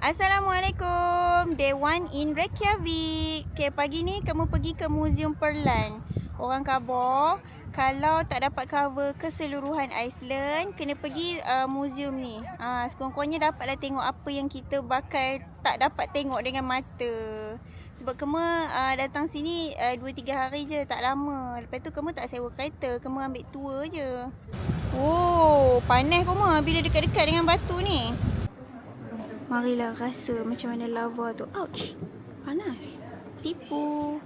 Assalamualaikum. Day 1 in Reykjavik. Okay, pagi ni kamu pergi ke Museum Perland. Orang khabar kalau tak dapat cover keseluruhan Iceland, kena pergi museum ni. Sekurang-kurangnya dapatlah tengok apa yang kita bakal tak dapat tengok dengan mata. Sebab kamu datang sini 2-3 hari je, tak lama. Lepas tu kamu tak sewa kereta, kamu ambil tour je. Oh, panas kamu bila dekat-dekat dengan batu ni. Marilah rasa macam mana lava tu. Ouch, panas. Tipu.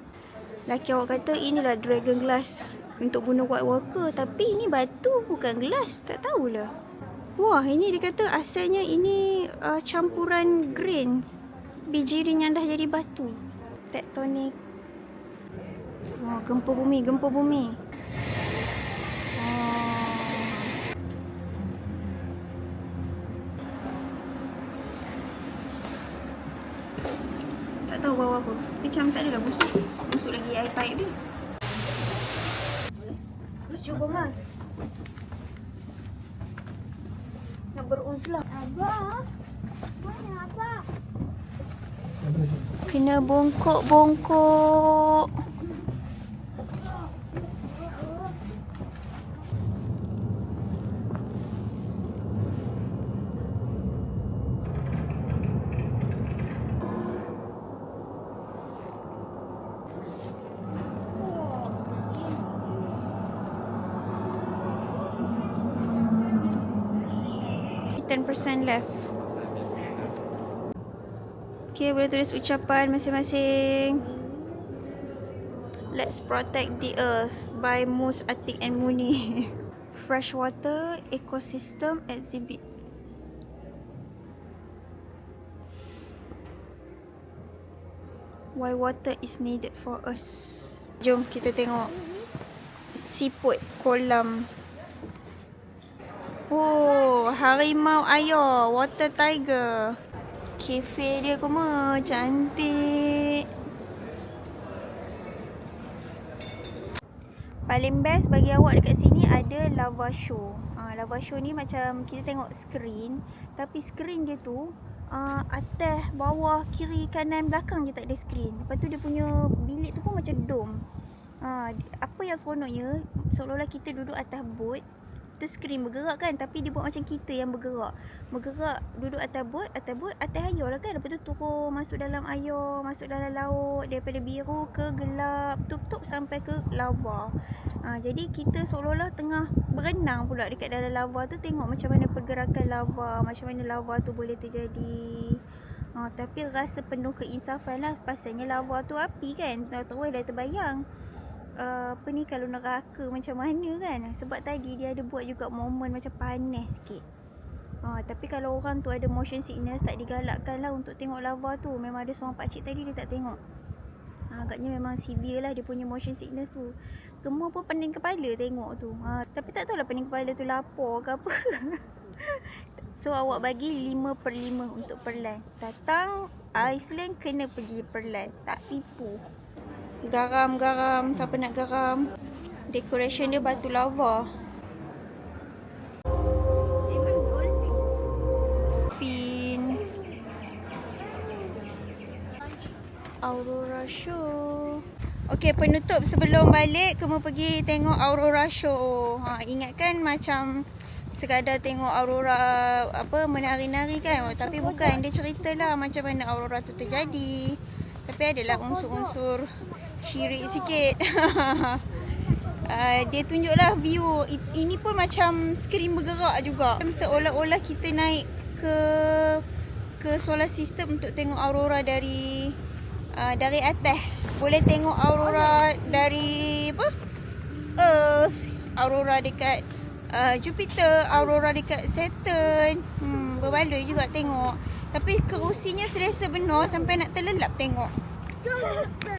Laki awak kata inilah dragon glass untuk bunuh White Walker. Tapi ini batu, bukan glass. Tak tahulah. Wah, ini dia kata asalnya ini campuran grains. Biji yang dah jadi batu. Tektonik. Wah, gempa bumi, gempa bumi. Tak tahu bawa apa. Macam tak adalah busuk. Busuk lagi air pipe dia. Cuba Mal. Nak beruzlah. Abah. Mana Abah? Kena bongkok-bongkok. %10 left. Okay, boleh tulis ucapan masing-masing. Let's protect the earth by Mus, Atik and Muni. Freshwater ecosystem exhibit. Why water is needed for us. Jom kita tengok siput kolam. Oh, harimau air, water tiger. Kafe dia kuma cantik. Paling best bagi awak dekat sini ada lava show. Lava show ni macam kita tengok screen, tapi screen dia tu atas, bawah, kiri, kanan, belakang je tak ada screen. Lepas tu dia punya bilik tu pun macam dome. Apa yang seronoknya, seolah-olah kita duduk atas boat. Tu skrin bergerak kan, tapi dia buat macam kita yang bergerak. Duduk atas boat, atas air lah kan. Lepas tu turun, masuk dalam air, masuk dalam laut, daripada biru ke gelap, tup-tup sampai ke lava. Jadi kita seolah-olah tengah berenang pula dekat dalam lava tu, tengok macam mana pergerakan lava, macam mana lava tu boleh terjadi. Tapi rasa penuh keinsafan lah, pasalnya lava tu api kan, terus dah terbayang. Apa ni, kalau neraka macam mana kan. Sebab tadi dia ada buat juga momen macam panas sikit. Tapi kalau orang tu ada motion sickness, tak digalakkan lah untuk tengok lava tu. Memang ada seorang pakcik tadi dia tak tengok. Agaknya memang severe lah dia punya motion sickness tu. Gemuk pun pening kepala tengok tu. Tapi tak tahulah pening kepala tu lapar ke apa. So awak bagi 5/5 untuk Perland. Datang Iceland kena pergi Perland. Tak tipu. Garam, siapa nak garam? Decoration dia batu lava. Fin. Aurora show. Okey, penutup sebelum balik kamu pergi tengok Aurora show. Ingatkan macam sekadar tengok aurora menari-nari kan, tapi bukan. Dia ceritalah macam mana aurora tu terjadi. Tapi adalah unsur-unsur syirik sikit. Dia tunjuklah view. Ini pun macam skrin bergerak juga. Seolah-olah kita naik ke solar system untuk tengok aurora dari atas. Boleh tengok aurora dari Earth, aurora dekat Jupiter, aurora dekat Saturn. Berbaloi juga tengok. Tapi kerusinya selesa benar sampai nak terlelap tengok.